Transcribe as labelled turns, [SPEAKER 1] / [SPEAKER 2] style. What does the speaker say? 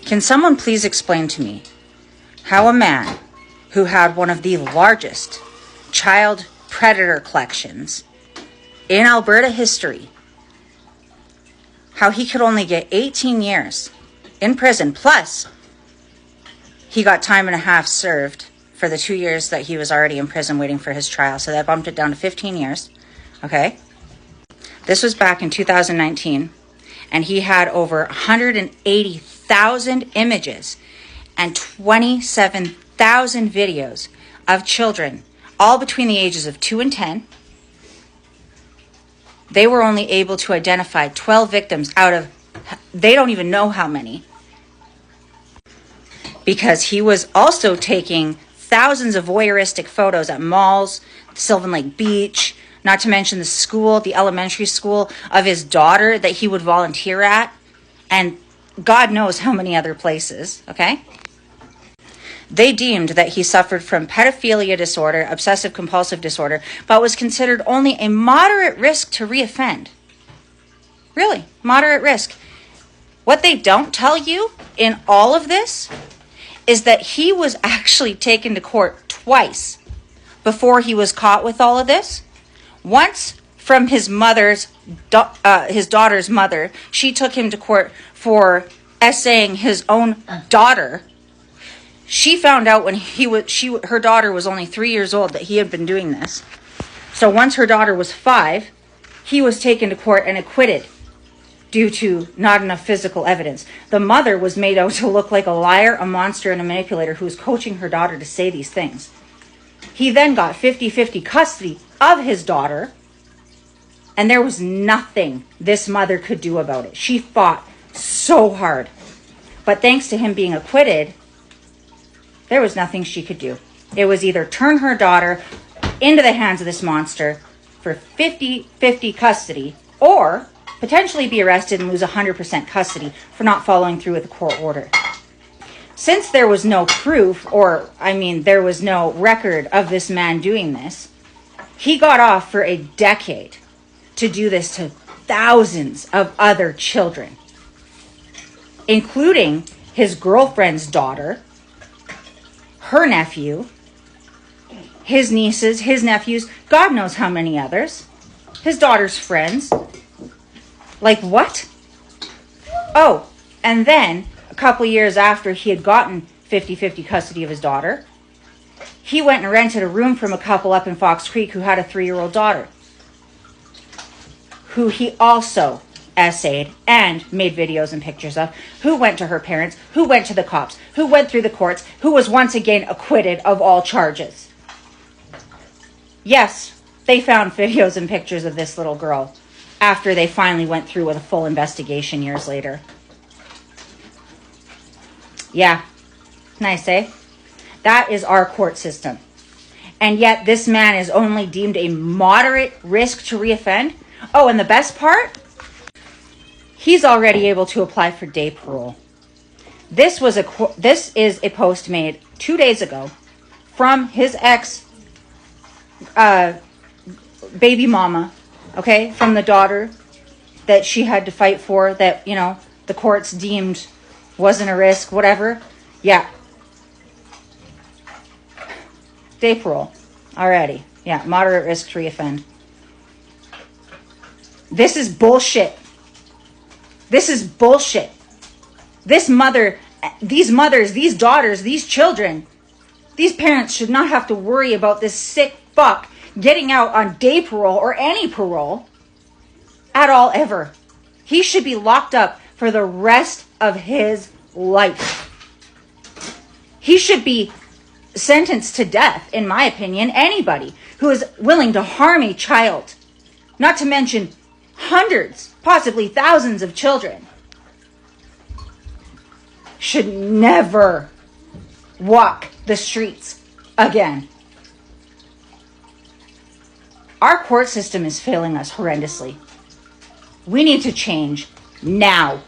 [SPEAKER 1] Can someone please explain to me how a man who had one of the largest child predator collections in Alberta history, how he could only get 18 years in prison, plus he got time and a half served for the 2 years that he was already in prison waiting for his trial. So that bumped it down to 15 years. Okay. This was back in 2019. And he had over 180,000 images and 27,000 videos of children, all between the ages of 2 and 10. They were only able to identify 12 victims out of, they don't even know how many. Because he was also taking thousands of voyeuristic photos at malls, Sylvan Lake Beach, not to mention the school, the elementary school of his daughter that he would volunteer at, and God knows how many other places, okay? They deemed that he suffered from pedophilia disorder, obsessive compulsive disorder, but was considered only a moderate risk to reoffend. Really, moderate risk. What they don't tell you in all of this is that he was actually taken to court twice before he was caught with all of this. Once from his daughter's mother. She took him to court for essaying his own daughter. She found out when her daughter was only 3 years old that he had been doing this. So once her daughter was 5, he was taken to court and acquitted due to not enough physical evidence. The mother was made out to look like a liar, a monster, and a manipulator who was coaching her daughter to say these things. He then got 50-50 custody of his daughter, and there was nothing this mother could do about it. She fought so hard. But thanks to him being acquitted, there was nothing she could do. It was either turn her daughter into the hands of this monster for 50-50 custody, or potentially be arrested and lose 100% custody for not following through with a court order. Since there was no proof, there was no record of this man doing this, he got off for a decade to do this to thousands of other children, including his girlfriend's daughter, her nephew, his nieces, his nephews, God knows how many others, his daughter's friends. Like what? Oh, and then a couple years after he had gotten 50-50 custody of his daughter, he went and rented a room from a couple up in Fox Creek who had a 3-year-old daughter, who he also essayed and made videos and pictures of, who went to her parents, who went to the cops, who went through the courts, who was once again acquitted of all charges. Yes, they found videos and pictures of this little girl after they finally went through with a full investigation years later. Yeah, nice, eh? That is our court system. And yet this man is only deemed a moderate risk to reoffend. Oh, and the best part? He's already able to apply for day parole. This is a post made 2 days ago from his ex baby mama, okay, from the daughter that she had to fight for, that, the courts deemed wasn't a risk, whatever. Yeah. Day parole already. Yeah, moderate risk to reoffend. This is bullshit. This is bullshit. These mothers, these daughters, these children, these parents should not have to worry about this sick fuck getting out on day parole or any parole at all ever. He should be locked up for the rest of his life. He should be sentenced to death, in my opinion. Anybody who is willing to harm a child, not to mention hundreds, possibly thousands of children, should never walk the streets again. Our court system is failing us horrendously. We need to change now.